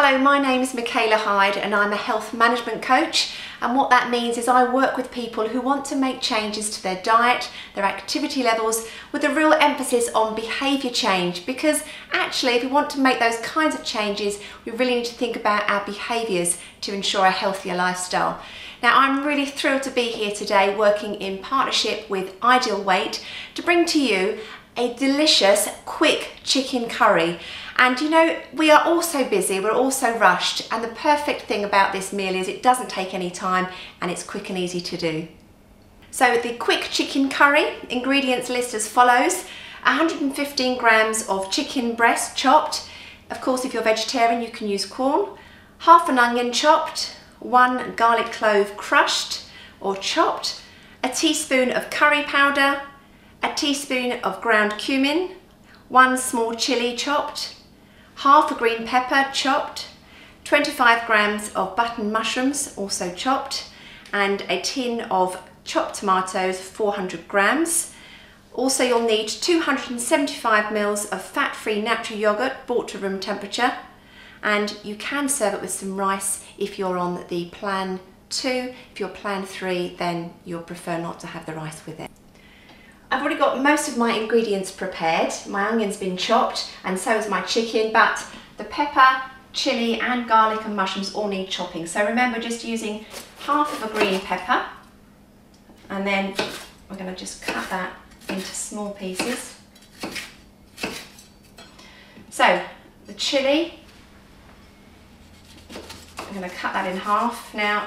Hello, my name is Michaela Hyde and I'm a health management coach, and what that means is I work with people who want to make changes to their diet, their activity levels, with a real emphasis on behaviour change, because actually if we want to make those kinds of changes we really need to think about our behaviours to ensure a healthier lifestyle. Now I'm really thrilled to be here today working in partnership with Ideal Weight to bring to you a delicious quick chicken curry. And you know, we are all so busy, we're all so rushed, and the perfect thing about this meal is it doesn't take any time and it's quick and easy to do. So the quick chicken curry ingredients list as follows: 115 grams of chicken breast chopped. Of course, if you're vegetarian you can use corn. Half an onion chopped, 1 garlic clove crushed or chopped, a teaspoon of curry powder, a teaspoon of ground cumin, 1 small chilli chopped, half a green pepper chopped, 25 grams of button mushrooms also chopped, and a tin of chopped tomatoes, 400 grams. Also you'll need 275 ml of fat-free natural yogurt brought to room temperature, and you can serve it with some rice if you're on the plan 2. If you're plan 3 then you'll prefer not to have the rice with it. I've already got most of my ingredients prepared. My onion's been chopped and so is my chicken, but the pepper, chilli and garlic and mushrooms all need chopping. So remember, just using half of a green pepper, and then we're going to just cut that into small pieces. So the chilli, I'm going to cut that in half. Now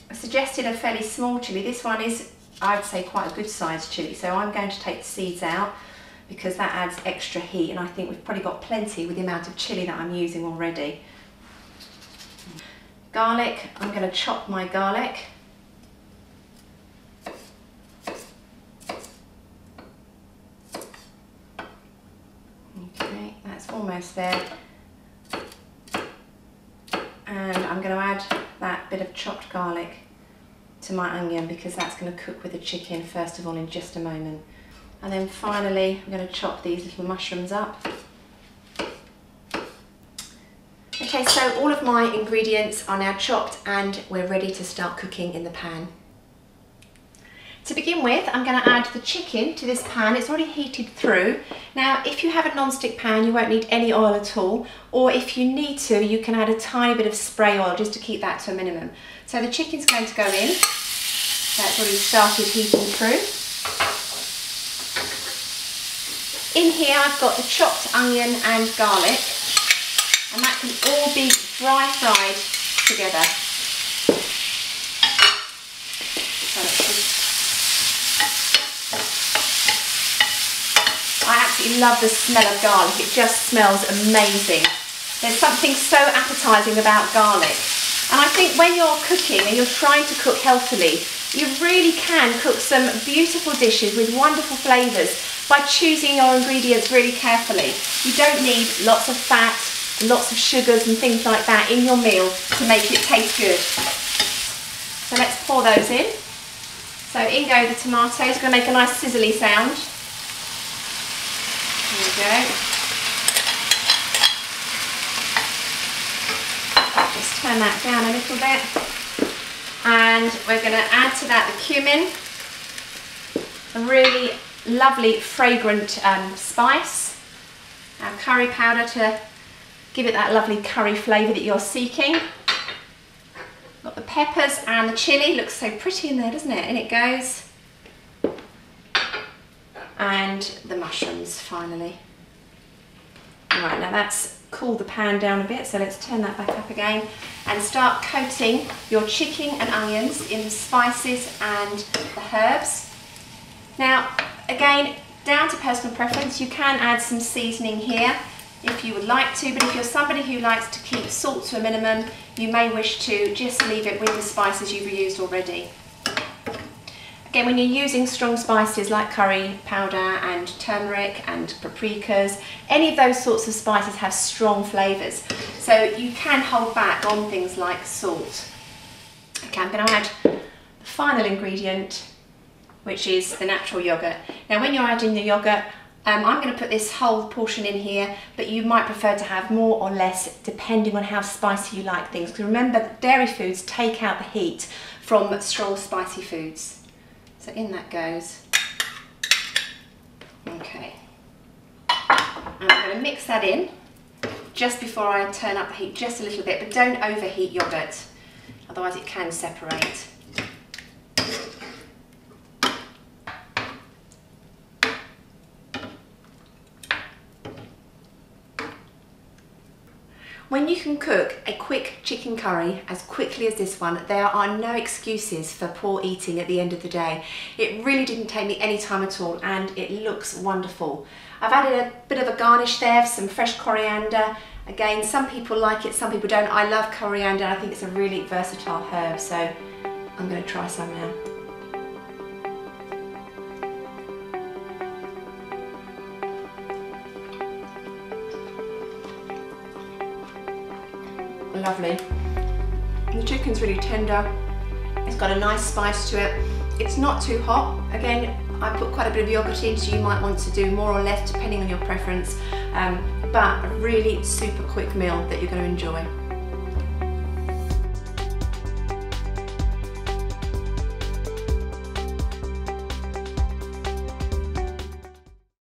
I suggested a fairly small chilli. This one is, I'd say, quite a good sized chilli, so I'm going to take the seeds out because that adds extra heat, and I think we've probably got plenty with the amount of chilli that I'm using already. Garlic, I'm going to chop my garlic. Okay, that's almost there. And I'm going to add that bit of chopped garlic to my onion because that's going to cook with the chicken first of all in just a moment. And then finally I'm going to chop these little mushrooms up. Okay, so all of my ingredients are now chopped and we're ready to start cooking in the pan. To begin with, I'm going to add the chicken to this pan. It's already heated through. Now if you have a non-stick pan you won't need any oil at all, or if you need to you can add a tiny bit of spray oil just to keep that to a minimum. So the chicken's going to go in. That's already started heating through. In here I've got the chopped onion and garlic, and that can all be dry fried together. So I absolutely love the smell of garlic. It just smells amazing. There's something so appetising about garlic. And I think when you're cooking and you're trying to cook healthily, you really can cook some beautiful dishes with wonderful flavours by choosing your ingredients really carefully. You don't need lots of fat, lots of sugars and things like that in your meal to make it taste good. So let's pour those in. So in go the tomatoes, going to make a nice sizzly sound. There we go. Just turn that down a little bit. And we're going to add to that the cumin, a really lovely fragrant spice, our curry powder to give it that lovely curry flavour that you're seeking. Got the peppers and the chilli, looks so pretty in there, doesn't it? In it goes. And the mushrooms finally. Right, now that's cooled the pan down a bit, so let's turn that back up again and start coating your chicken and onions in the spices and the herbs. Now again, down to personal preference, you can add some seasoning here if you would like to, but if you're somebody who likes to keep salt to a minimum, you may wish to just leave it with the spices you've used already. Again, when you're using strong spices like curry powder and turmeric and paprikas, any of those sorts of spices have strong flavours, so you can hold back on things like salt. Okay, I'm going to add the final ingredient, which is the natural yogurt. Now when you're adding the yogurt, I'm going to put this whole portion in here, but you might prefer to have more or less depending on how spicy you like things. Because remember, that dairy foods take out the heat from strong spicy foods. So in that goes. Okay. And I'm going to mix that in just before I turn up the heat just a little bit, but don't overheat yogurt, otherwise it can separate. When you can cook a quick chicken curry as quickly as this one, there are no excuses for poor eating at the end of the day. It really didn't take me any time at all, and it looks wonderful. I've added a bit of a garnish there, some fresh coriander. Again, some people like it, some people don't. I love coriander. I think it's a really versatile herb, so I'm going to try some now. Lovely. The chicken's really tender. It's got a nice spice to it. It's not too hot. Again, I put quite a bit of yogurt in, so you might want to do more or less depending on your preference. But a really super quick meal that you're going to enjoy.